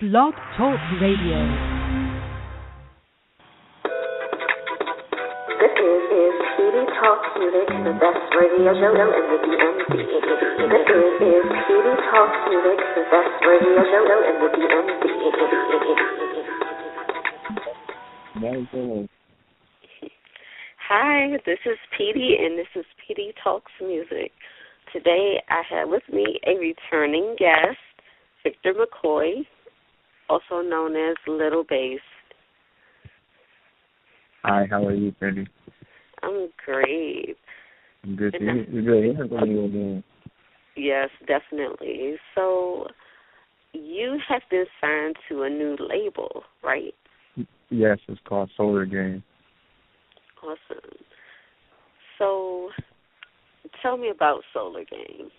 Blog Talk Radio. This is Pedii Talk Music, the best radio show in the DMV. This is Pedii Talk Music, the best radio show in the DMV. Hi, this is Pedii, and this is Pedii Talks Music. Today I have with me a returning guest, Victor McCoy, also known as Little Bass. Hi, how are you, Pedii? I'm great. I'm good. You're good. How are you doing? Yes, definitely. So you have been signed to a new label, right? Yes, it's called Solar Game. Awesome. So tell me about Solar Game.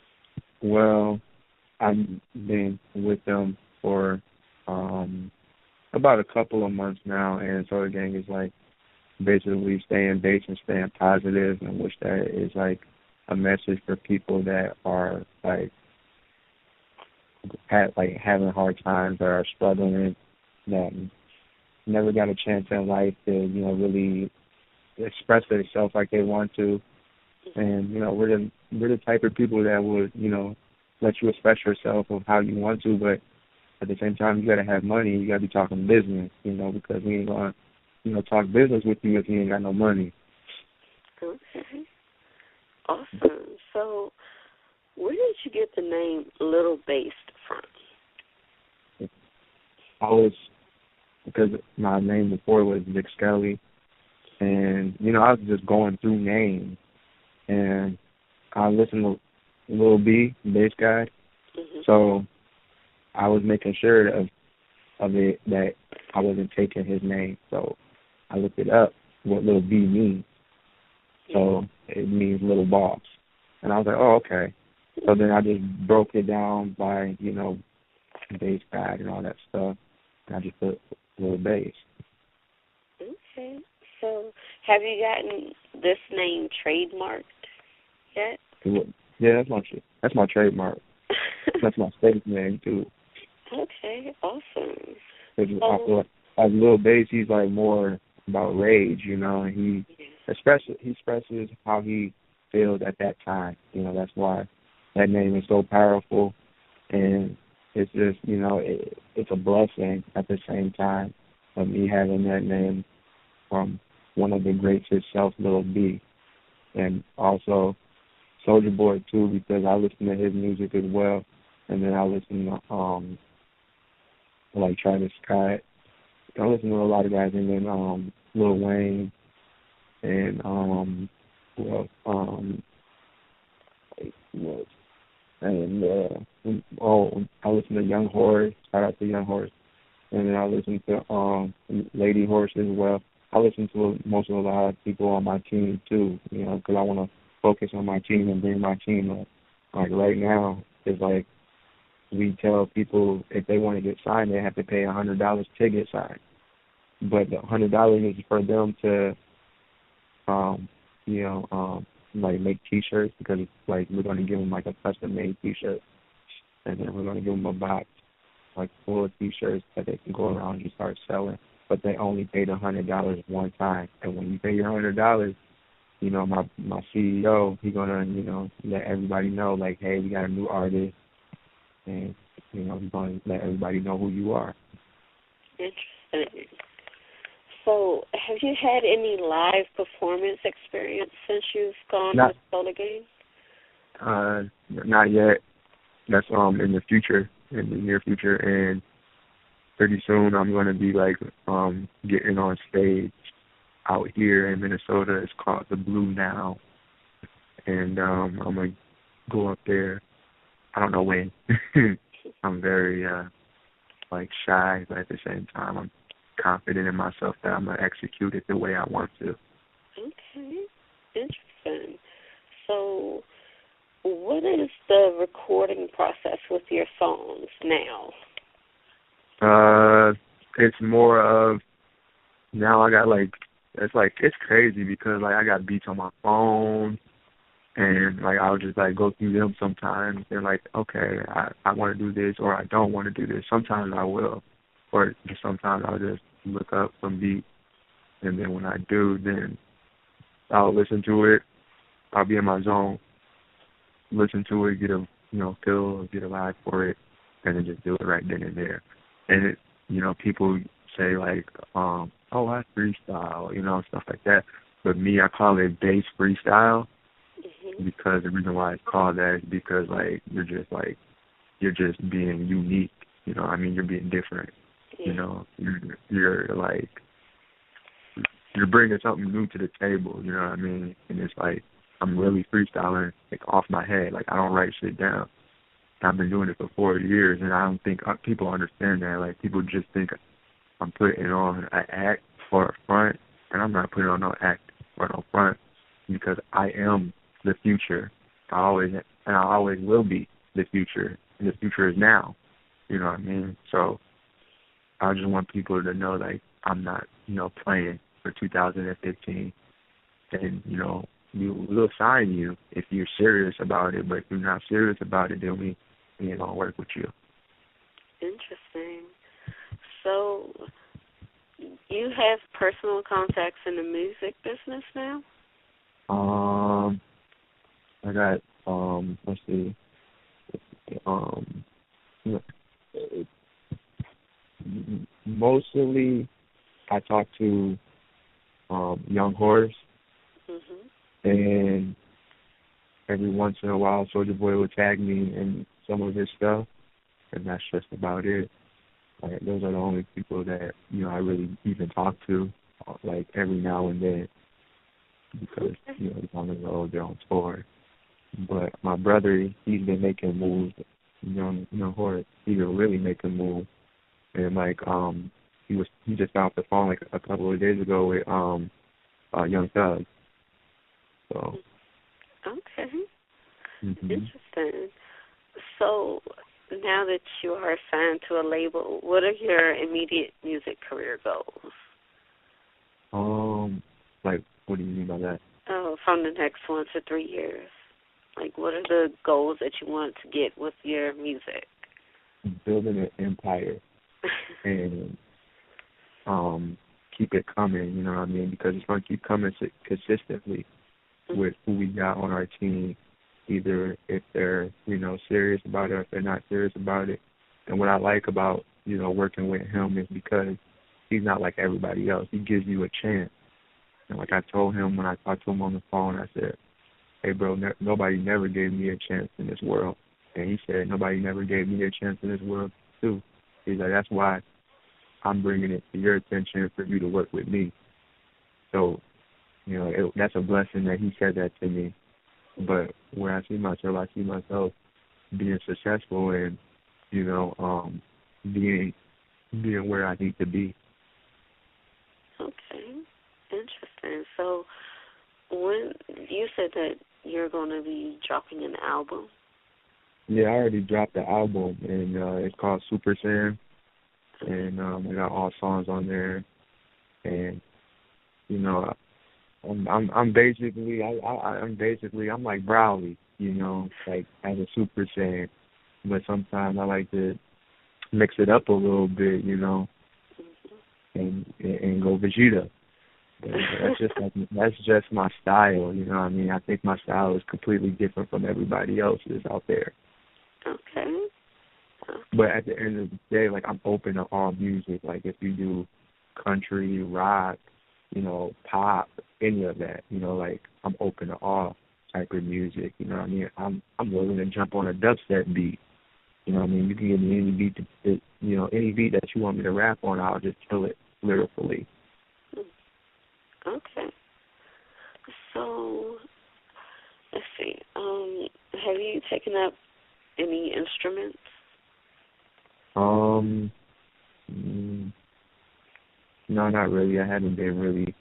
Well, I've been with them for about a couple of months now, and Solar Gang is like basically staying based and staying positive, and which that is like a message for people that are like having hard times or are struggling, that never got a chance in life to really express themselves like they want to. And we're the type of people that would let you express yourself of how you want to, but at the same time you got to have money. You got to be talking business, because we ain't gonna talk business with you if you ain't got no money. Okay, awesome. So where did you get the name Little Bass from? Because my name before was Vic Skelly, and I was just going through names, and I listened to Lil B, bass guy, so I was making sure of it that I wasn't taking his name. So I looked it up, what Lil B means. So it means little boss, and I was like, oh, okay. So then I just broke it down by bass guy and all that stuff, and I just put Lil Bass. Okay. So have you gotten this name trademarked yet? Yeah, that's my trademark. That's my stage name too. Okay, awesome. I feel like Lil Bass, he's like more about rage, and he expresses how he feels at that time. That's why that name is so powerful, and it's just it's a blessing at the same time of me having that name from one of the greats himself, Lil B, and also Soulja Boy too, because I listen to his music as well, and then I listen to like Travis Scott. I listen to a lot of guys, and then Lil Wayne, and I listen to Young Horse. Shout out to Young Horse, and then I listen to Lady Horse as well. I listen to most of a lot of people on my team too, because I want to focus on my team and bring my team up. Like right now, it's like we tell people if they want to get signed, they have to pay $100 to get signed. But the $100 is for them to, like make T-shirts, because like we're going to give them like a custom-made T-shirt, and then we're going to give them a box like full of T-shirts that they can go around and start selling. But they only pay the $100 one time, and when you pay your $100, my CEO, he's gonna let everybody know, like, hey, we got a new artist, and he's gonna let everybody know who you are. Interesting. So, have you had any live performance experience since you've gone to Solar Game? Not yet. That's in the future, in the near future, and pretty soon I'm gonna be like getting on stage out here in Minnesota. It's called the Blue Now, and I'm gonna go up there. I don't know when. I'm very shy, but at the same time I'm confident in myself that I'm gonna execute it the way I want to. Okay, interesting. So, what is the recording process with your songs now? It's more of now I got it's crazy because I got beats on my phone, and I'll just go through them sometimes and okay, I want to do this or I don't want to do this. Sometimes I will, or just sometimes I'll just look up some beats, and then when I do, then I'll listen to it. I'll be in my zone, listen to it, get a feel, get a vibe for it, and then just do it right then and there. And it, people say like, oh, I freestyle, stuff like that. But me, I call it bass freestyle because the reason why it's called that is because you're just being unique. You're being different. You're like you're bringing something new to the table. And it's like I'm really freestyling like off my head. Like I don't write shit down. I've been doing it for 4 years, and I don't think people understand that. Like people just think I'm putting on an act or a front, and I'm not putting on no act or no front because I am the future. I always will be the future, and the future is now. So I just want people to know like I'm not playing for 2015, and we'll sign you if you're serious about it. But if you're not serious about it, then we ain't gonna work with you. Interesting. So you have personal contacts in the music business now? I got let's see, mostly I talk to Young Horse, and every once in a while Soulja Boy will tag me in some of his stuff, and that's just about it. Like those are the only people that I really even talk to, like every now and then, because they're on the road, they're on tour. But my brother, he's been making moves. Young Horse, he's been really making moves, and like he just got off the phone like a couple of days ago with Young Thug. So. Okay. Interesting. So now that you are signed to a label, what are your immediate music career goals? Like, what do you mean by that? Oh, from the next 1 to 3 years. Like, what are the goals that you want to get with your music? Building an empire and keep it coming, because it's going to keep coming consistently with who we got on our team, either if they're, serious about it or if they're not serious about it. And what I like about, working with him is because he's not like everybody else. He gives you a chance. And like I told him when I talked to him on the phone, I said, hey, bro, nobody never gave me a chance in this world. And he said, nobody never gave me a chance in this world, too. He's like, that's why I'm bringing it to your attention for you to work with me. So, that's a blessing that he said that to me. But where I see myself being successful and, being where I need to be. Okay. Interesting. So when you said that you're going to be dropping an album? Yeah, I already dropped the album, and it's called Super Sam, and I got all songs on there, and I'm basically I'm like Browley, like as a Super Saiyan, but sometimes I like to mix it up a little bit, and go Vegeta. But that's just my style, I think my style is completely different from everybody else's out there. Okay. But at the end of the day, like I'm open to all music. Like if you do country, rock, pop, any of that, like I'm open to all type of music. I'm willing to jump on a dubstep beat. You can give me any beat any beat that you want me to rap on, I'll just kill it lyrically. Okay. So let's see. Have you taken up any instruments? No, not really. I haven't been really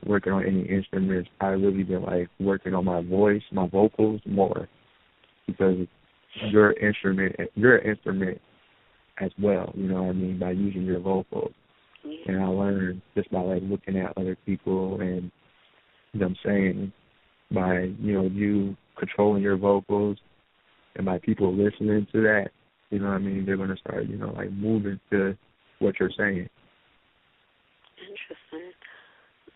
working on any instruments. I've really been like working on my voice, my vocals more, because you're an instrument as well, by using your vocals. Yeah. And I learned just by like looking at other people and them saying, by you controlling your vocals and by people listening to that, you know what I mean, they're going to start, like moving to what you're saying. Interesting.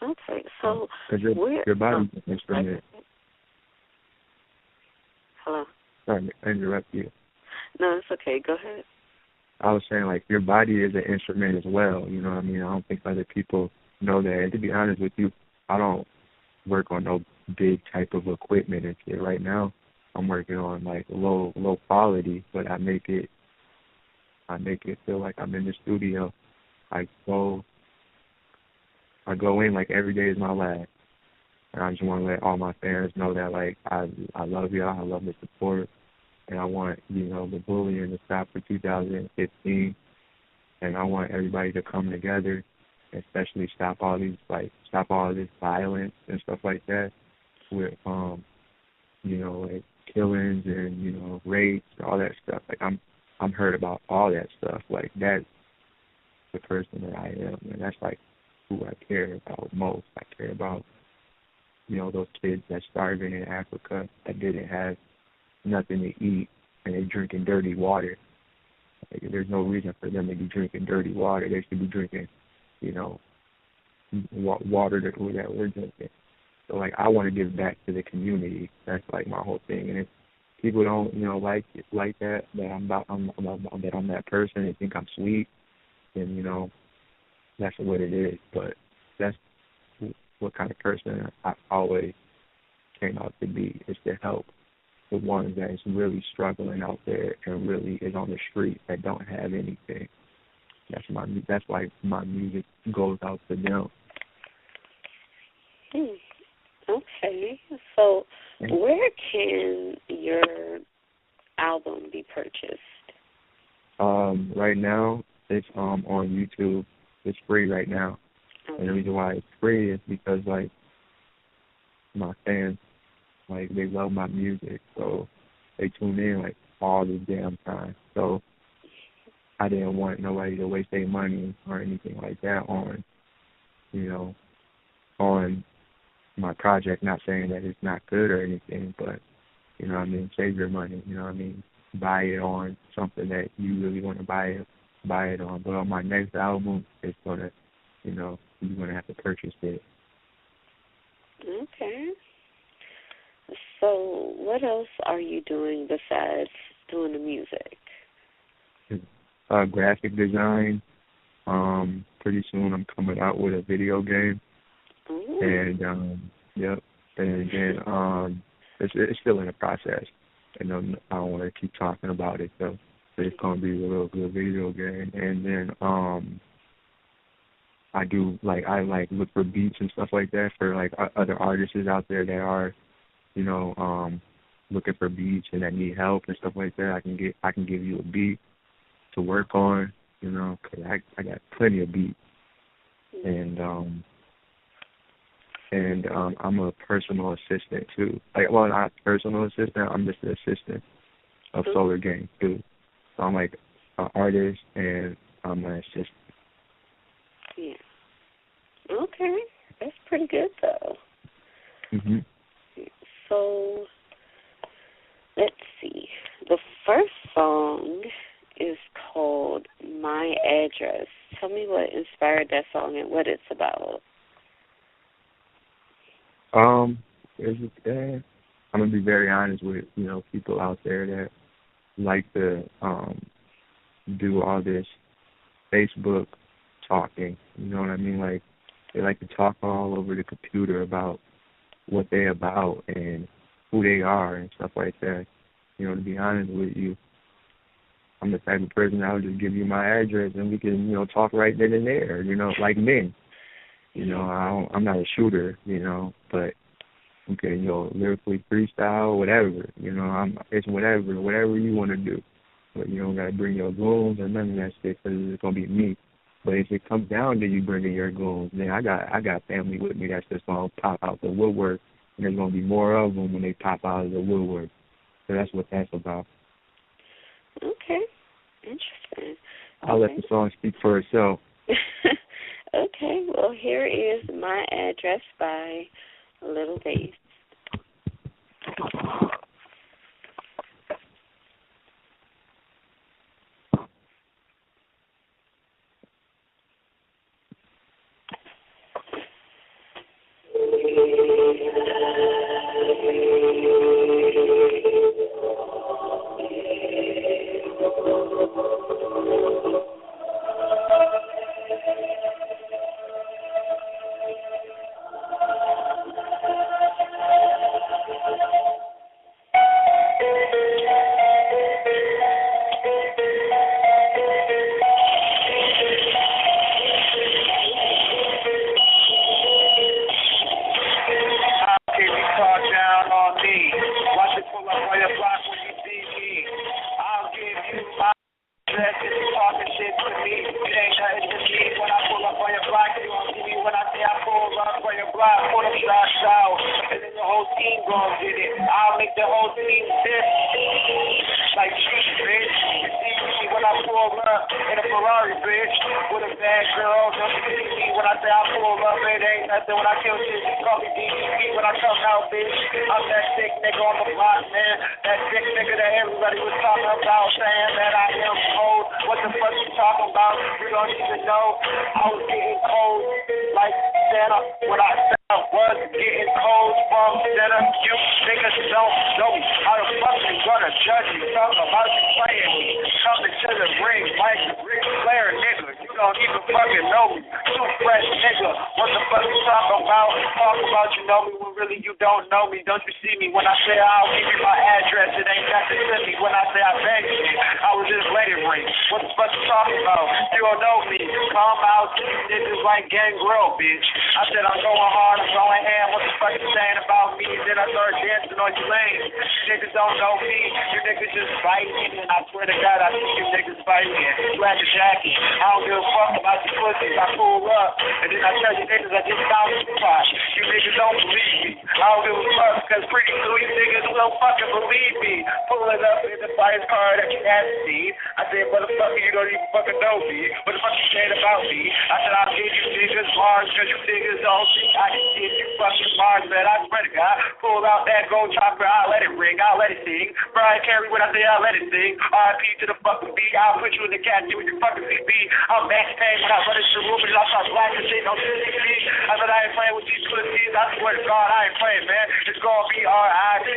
Okay, so because your body's an instrument. Hello. Sorry to interrupt you. No, it's okay. Go ahead. I was saying, like, your body is an instrument as well. You know what I mean? I don't think other people know that. And to be honest with you, I don't work on no big type of equipment and shit right now. I'm working on like low quality, but I make it feel like I'm in the studio. I go in like every day is my last. And I just want to let all my fans know that, like, I love y'all. I love the support. And I want, the bullying to stop for 2015. And I want everybody to come together, especially stop all this violence and stuff like that with, like killings and, rapes, all that stuff. Like, I'm hurt about all that stuff. Like, that's the person that I am. And that's, like, who I care about most. I care about, those kids that's starving in Africa that didn't have nothing to eat and they're drinking dirty water. Like, there's no reason for them to be drinking dirty water. They should be drinking, water that we're drinking. So, like, I want to give back to the community. That's, like, my whole thing. And if people don't, like that I'm that person and think I'm sweet, then, that's what it is. But that's what kind of person I always came out to be, is to help the ones that is really struggling out there and really is on the street that don't have anything. That's why my music goes out to them. Okay. So where can your album be purchased? Right now it's on YouTube. It's free right now. Okay. And the reason why it's free is because, like, my fans, like, they love my music, so they tune in, like, all the damn time. So I didn't want nobody to waste their money or anything like that on, on my project. Not saying that it's not good or anything, but, save your money, buy it on something that you really want to buy it on. But on my next album, it's going to, you're going to have to purchase it. Okay. So what else are you doing besides doing the music? Graphic design. Pretty soon I'm coming out with a video game. Ooh. And, yep. And then it's still in the process. And I don't want to keep talking about it, so it's going to be a real good video game. And then I look for beats and stuff like that for, like, other artists out there that are, looking for beats and that need help and stuff like that. I can give you a beat to work on, because I got plenty of beats. And I'm a personal assistant too. Like, well, not personal assistant. I'm just an assistant of Solar Gang too. So I'm like an artist and I'm an assistant. Yeah. Okay, that's pretty good though. Mhm. So let's see. The first song is called My Address. Tell me what inspired that song and what it's about. I'm gonna be very honest with people out there that like to do all this Facebook talking. You know what I mean? Like, they like to talk all over the computer about what they about and who they are and stuff like that. To be honest with you, I'm the type of person that would just give you my address and we can, talk right then and there, like men. I'm not a shooter, but we can, lyrically freestyle, whatever. It's whatever you want to do. But you don't got to bring your goons or none of that shit because it's going to be me. But if it comes down to you bringing your goons, then I got family with me that's just going to pop out the woodwork, and there's going to be more of them when they pop out of the woodwork. So that's what that's about. Okay. Interesting. I'll let the song speak for itself. Okay. Well, here is My Address by Little Bass. cold team this. Like cheese, bitch. You see me when I pull up in a Ferrari, bitch. With a bad girl. Don't you see me when I say I pull up? It ain't nothing when I kill shit. Call me DDP when I come out, bitch. I'm that sick nigga on the block, man. That sick nigga that everybody was talking about, saying that I am cold. What the fuck you talking about? You don't even know. I was getting cold like Santa when I said I was getting cold from Santa. You niggas don't know me. How the fuck you gonna judge me? Talking about you playing me. Coming to the ring like Ric Flair, nigga. You don't even fucking know me. Too fresh, nigga. What the fuck you talking about? Talk about you know me when really you don't know me. Don't you see me when I say I'll give you my address? It ain't nothing to me when I say I beg you. I was just wedding ring. What the fuck you talking about? You don't know me. Come out to you niggas like Gangrel, bitch. I said I'm going hard, I'm going ham. What the fuck you saying about me? Then I started dancing on you lanes. You niggas don't know me. You niggas just fighting. And I swear to God, I see you niggas fighting. Black and jacket. I don't give a fuck about your pussies. I pull up. And then I tell you niggas I just found you spot. You niggas don't believe me. I don't give a fuck because pretty soon you niggas will fucking believe me. Pulling up in the fire car that you haven't seen. I said, motherfucker, you don't even fucking know me. What the fuck you saying about me? I said, I'll give you niggas bars because you niggas don't think I can give you fucking bars, man. I swear to God. Pull out that gold chopper, I'll let it ring, I'll let it sing. Brian Carey, when I say I'll let it sing. RIP to the fucking beat, I'll put you in the casket with your fucking CB. I'm backstage when I run into the room and I start blacking shit on CCP. I said, I ain't playing with these pussies. I swear to God, I ain't playing, man. It's gonna be RIP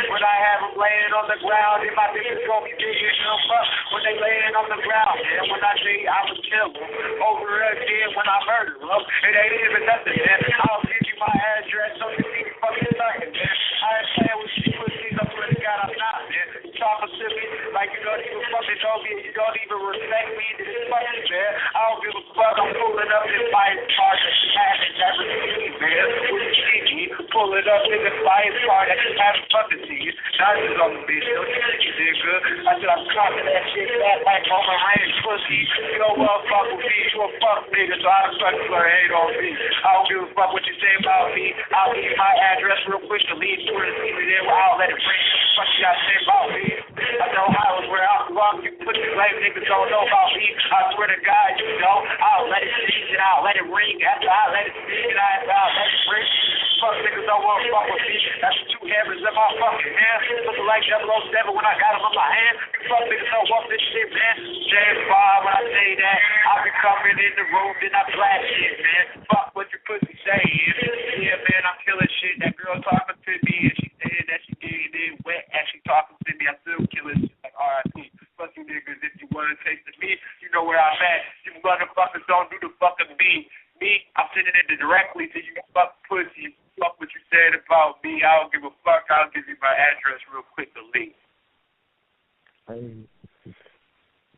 when I have them laying on the ground. And my niggas gonna be digging them up when they laying on the ground, man. When I say I was killed over again when I murder them, it ain't even nothing, man. I'll give you my address so you see me fucking starting, man. I ain't playing with these pussies. I swear to God, I'm not, man. You talking to me like you don't even fucking know me and you don't even respect me. This fucking, man. I don't give a fuck. I'm pulling up in fire car that you haven't never seen, man. When you see me, pulling up in the fire car that you haven't fucking seen. Now this is on the bitch. Don't you think you did good? I said I'm cocking that shit back like Roman Reigns, pussy. You don't want to fuck with me. You a fuck nigga, so I don't fuck you or hate on me. I don't give a fuck what you say about me. I'll give you my address real quick to leave to the TV there where I'll let it ring. What you gotta say about me? I know how is where I'm from. You pussy lame niggas don't know about me. I swear to God, you know. I'll let it sing and I'll let it ring. After I let it sing and I'll let it ring. Fuck niggas don't want to fuck with me. That's the two hammers in my fucking hand. Looking like 007 when I got them in my hand. You fuck niggas don't want this shit, man. James Bond, when I say that, I'll be coming in the room, then I blast shit, man. Fuck what your pussy saying. Yeah, man, I'm killing shit. That girl talking to me and she said that she did it wet as she talking to me. I'm still killing shit like RIP. Fuck you niggas. If you want to taste of me, you know where I'm at. You motherfuckers don't do the fucking me. Me, I'm sending it directly to you fuck pussy. Fuck what you said about me. I don't give a fuck. I'll give you my address real quick to leave.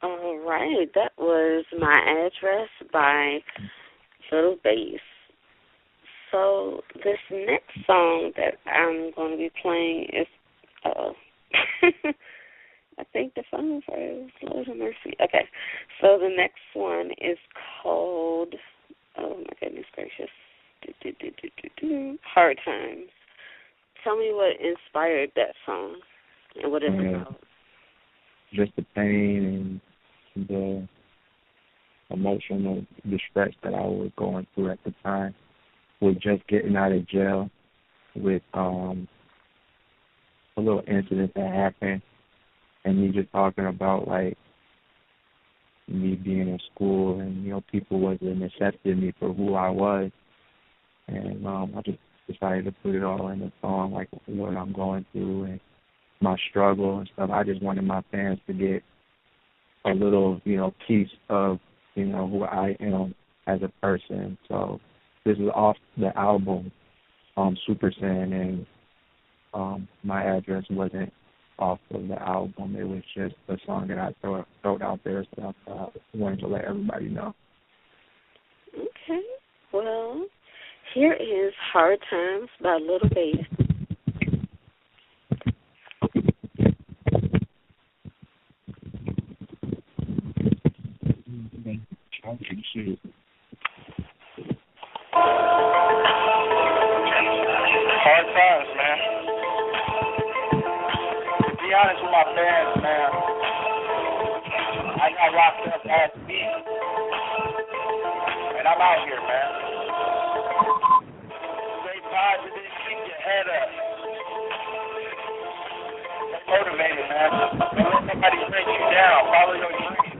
All right, that was My Address by Little Bass. So this next song that I'm going to be playing is, I think the phone froze. Lord have mercy. Okay, so the next one is called, oh my goodness gracious, Hard Times. Tell me what inspired that song and what it's about. Just the pain and the emotional distress that I was going through at the time with just getting out of jail, with a little incident that happened, and me just talking about, like, me being in school and, you know, people wasn't accepting me for who I was. And I just decided to put it all in the song, like what I'm going through and my struggle and stuff. I just wanted my fans to get a little, you know, piece of, you know, who I am as a person. So this is off the album, Super Sin, and My Address wasn't off of the album. It was just a song that I throw out there, so I wanted to let everybody know. Okay. Well, here is Hard Times by Little Bass. Hard times, man. my fans, man. I got locked up last week, and I'm out here, man. Stay positive, keep your head up. Stay motivated, man. Don't let nobody break you down. Follow your dreams.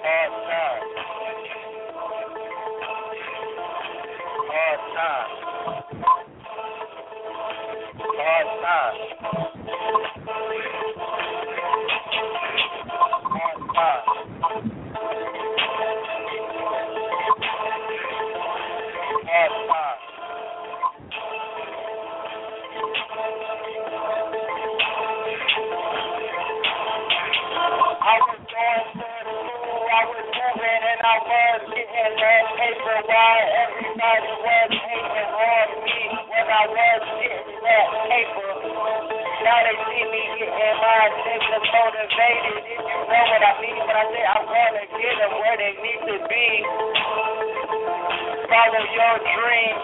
Hard time. Hard time. Hard time. Hard time. Hard time. I was going to school, I was moving, and I was getting that paper while everybody was hating on me when I was getting that paper. Now they see me getting my niggas motivated, if you know what I mean when I say I'm gonna get them where they need to be. Follow your dreams,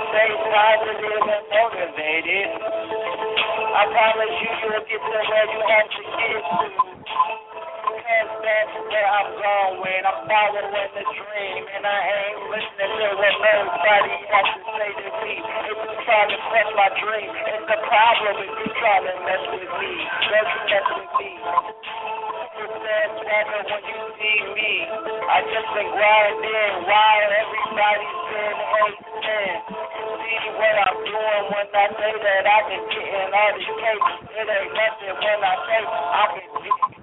stay positive and motivated. I promise you, you'll get to where you have to get to. Because that's where I'm going. I'm following the dream, and I ain't listening to what nobody has to say to me. If you trying to crush my dream, it's the problem if you trying to mess with me. Don't you mess with me. When you see me, I just been grinding while everybody's been hating. See what I'm doing when I say that I can get in all this cake. It ain't nothing when I say I can get it.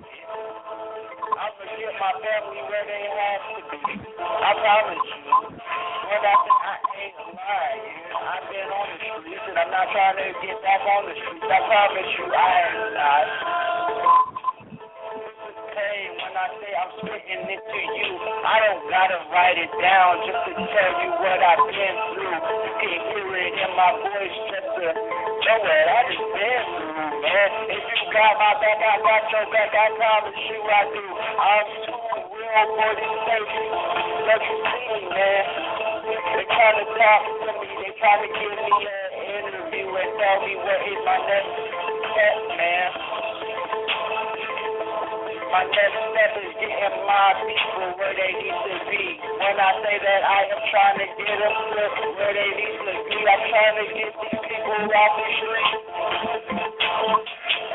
I'ma get my family where they have to be. I promise you. When I say I ain't lying, I've been on the streets and I'm not trying to get back on the streets. I promise you I ain't not. When I say I'm spitting it to you, I don't gotta write it down just to tell you what I've been through. You can hear it in my voice just to know what I just been through, man. If you got my back, I got your back, I promise you I do. I'm too real for this safety. Let you see, man. They trying to talk to me, they trying to give me an interview and tell me what is my next step, man. My next step is getting my people where they need to be. When I say that I am trying to get them to where they need to be, I'm trying to get these people off the street.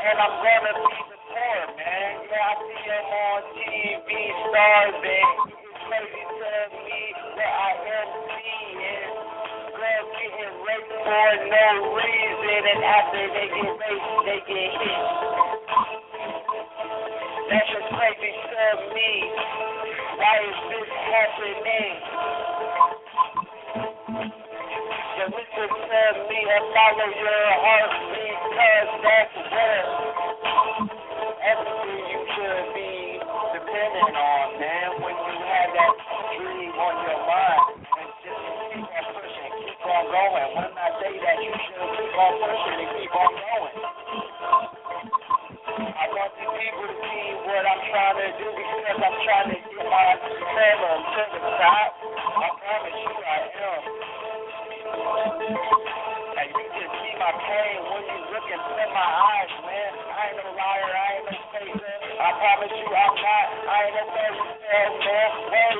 And I'm gonna be the poor, man. Yeah, I see them on TV starving. It's crazy to me that I am seeing girls getting raped for no reason, and after they get raped, they get hit. That's just crazy to me. Why is this happening? So listen to me and follow your heart because that's where everything you should be dependent on, man. When you have that dream on your mind and just keep on pushing, keep on going. When I say that, you should keep on pushing and keep on going. I want the people to see what I'm trying to do because I'm trying to get my pedal to the top. I promise you I am. And you can see my pain when you look into my eyes, man. I ain't no liar, I ain't no faker. I promise you I'm not. I ain't no fairy tale, man. Hey,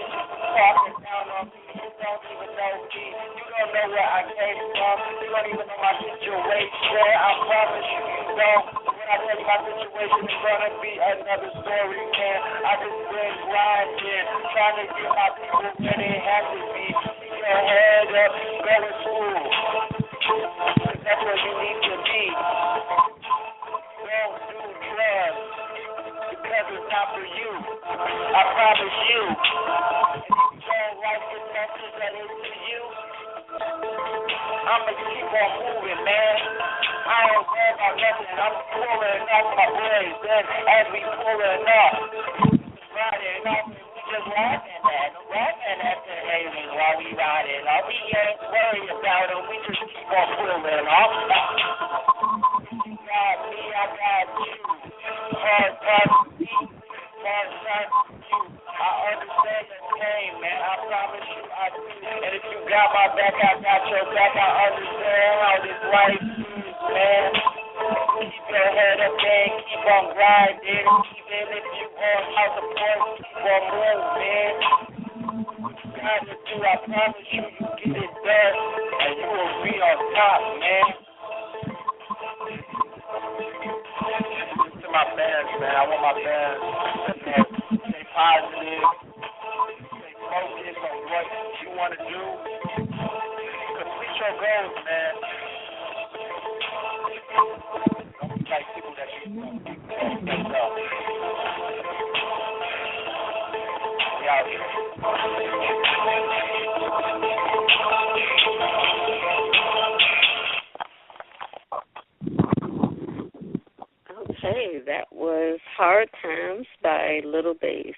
talking down on me. You don't even know me. You don't know where I came from. You don't even know my situation. I promise you, you don't. When I tell you my situation is gonna be another story, man. I just been grinding, trying to get my people where they have to be. Keep your head up, go to school. Cause that's where you need to be. Don't do drugs because it's not for you. I promise you. If you don't like the message that is to you, I'ma keep on moving, man. I don't care about nothing. I'm pulling off my boys, then as we pulling up, riding off, we just laughing at the haters while we riding off. We ain't worried about them. We just keep on pulling off. You got me, I got you. Hard time to you. I understand the pain, man. I promise you I do. And if you got my back, I got your back. your thing, keep on grinding. Even if you on out support, keep on moving. God will do, I promise you, you get it done, and you will be on top, man. To my fans, man, I want my fans to stay positive, stay focused on what you want to do. Complete your goals, man. Don't be like people that you messed up. We out here. Okay, that was Hard Times by Little Bass.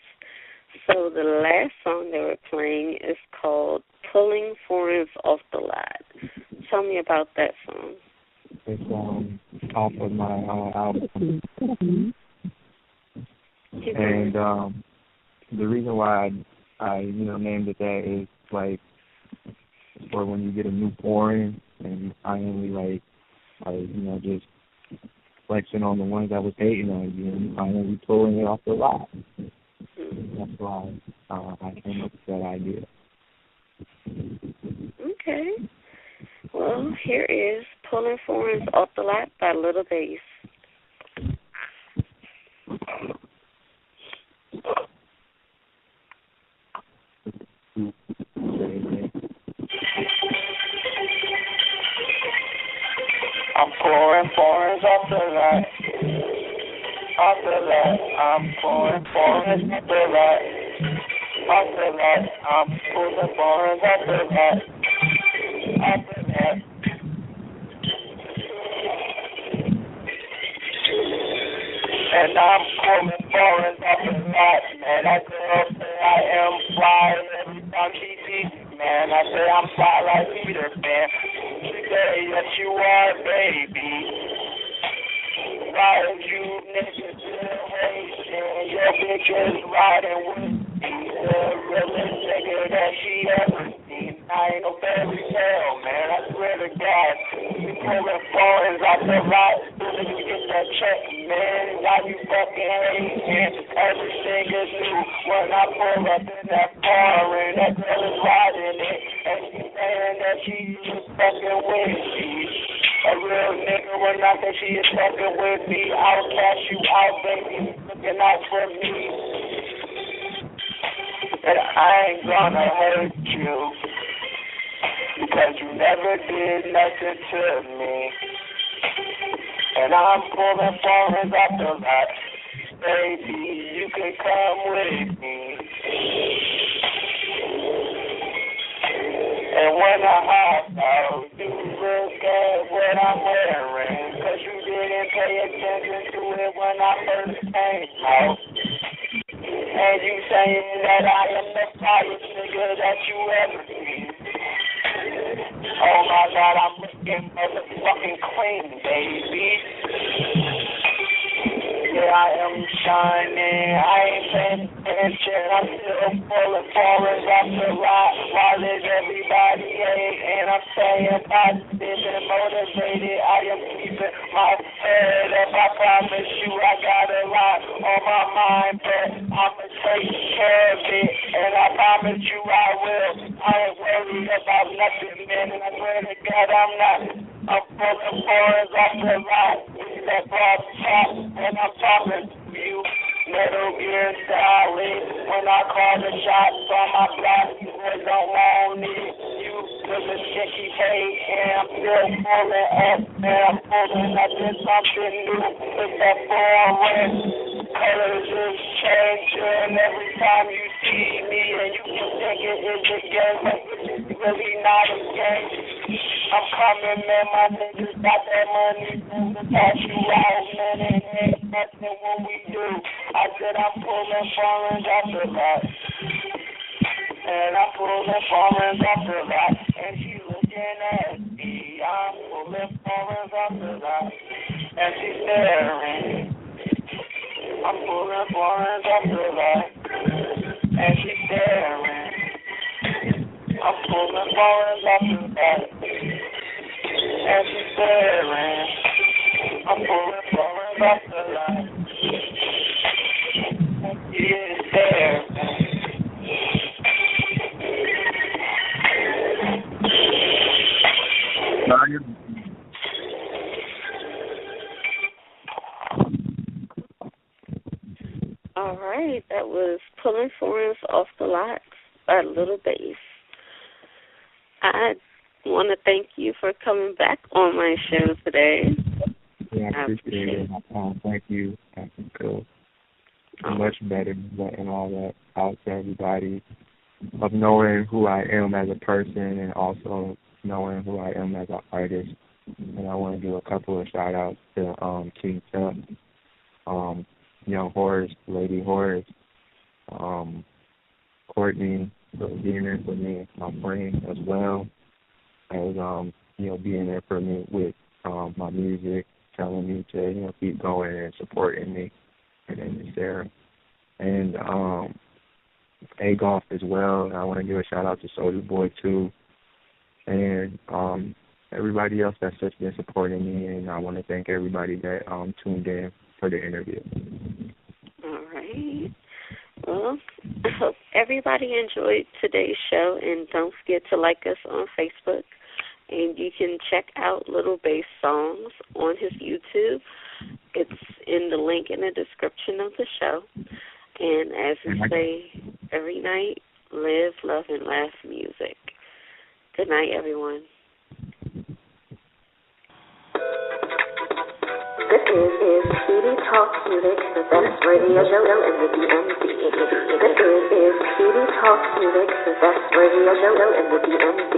So the last song they were playing is called Pulling Foreigns Off the Lot. Tell me about that song. It's off of my album. And the reason why I named it that is like for when you get a new foreign and you finally just flexing on the ones that was hating on you and you finally pulling it off the lot. That's why I came up with that idea. Okay. Well, here is Pulling Foreigns Off the Lot by Little Bass. I'm pouring foreigns off the lot. Off the lot. I'm pouring foreigns off the lot. Off the lot. I'm pulling foreigns off the lot. Off the lot. And I'm pulling foreigns off the lot, man. That girl say I am fly every time she sees me, man. I say I'm fly like Peter Pan. She say yes you are, baby. Why is you niggas still hating? Your bitch is riding with me. The realest nigga that she ever seen. I ain't no fairy tale, man. I swear to God. We pulling foreigns off the lot. Soon as you get that check, man. Why you fucking hating? Everything is new. When I pull up in that foreign, that girl is riding it. And she saying that she is fucking with me. A real nigga will not that she is fucking with me. I'll cash you out, baby. Looking out for me. But I ain't gonna hurt you. Because you never did nothing to me. And I'm pulling foreigns off the lot. Baby, you can come with me. And when I hop out, you look at what I'm wearing. Cause you didn't pay attention to it when I first came out. And you saying that I am the flyest nigga that you ever seen. Oh my God, I'm looking motherfucking clean, baby. Yeah, I am shining. I ain't paying attention. I'm still pulling foreigns off the lot. While there's everybody hate, and I'm staying positive and motivated. I am keeping my head up. I promise you, I got a lot on my mind, but I'ma take care of it, and I promise you I will. I ain't worried about nothing, man, and I swear to God I'm not. I'm pulling foreigns off the lot. That broad top, and I'm talking to you. Metal Gear Solid. When I call the shots on my block, you boys don't want it. You with a sticky face, and I'm still pulling up, and I'm pulling up to something new. With that foreign colors is changing every time you see me, and you can think it is a game, but it's really not a game. I'm coming, man, my niggas got that money, man, to cash you out, man, and ain't nothing what we do. I said I'm pulling foreigns off the lot, and I'm pulling foreigns off the lot, and she looking at me. I'm pulling foreigns off the lot, and she's staring. I'm pulling foreigns off the lot, and she's staring. I'm pulling foreigns off the lot, and she's staring. I'm pulling foreigns That's a lot. It's there. All right, that was Pulling Foreigns Off the Locks by Little Bass. I want to thank you for coming back on my show today. Yeah, I appreciate it. Thank you. I feel much better letting all that out to everybody, of knowing who I am as a person and also knowing who I am as an artist. And I want to do a couple of shout-outs to King Chuck, Young Horace, Lady Horace, Courtney, for being there for me, my friend as well, as, being there for me with my music, telling me to, keep going and supporting me. Her name is Sarah. And A-Golf as well. I want to give a shout-out to Soulja Boy, too. And everybody else that's just been supporting me, and I want to thank everybody that tuned in for the interview. All right. Well, I hope everybody enjoyed today's show, and don't forget to like us on Facebook. And you can check out Little Bass Songs on his YouTube. It's in the link in the description of the show. And as we say every night, live, love, and laugh music. Good night, everyone. This is Pedii Talk Music, the best radio show in the DMV. This is Pedii Talk Music, the best radio show in the DMV.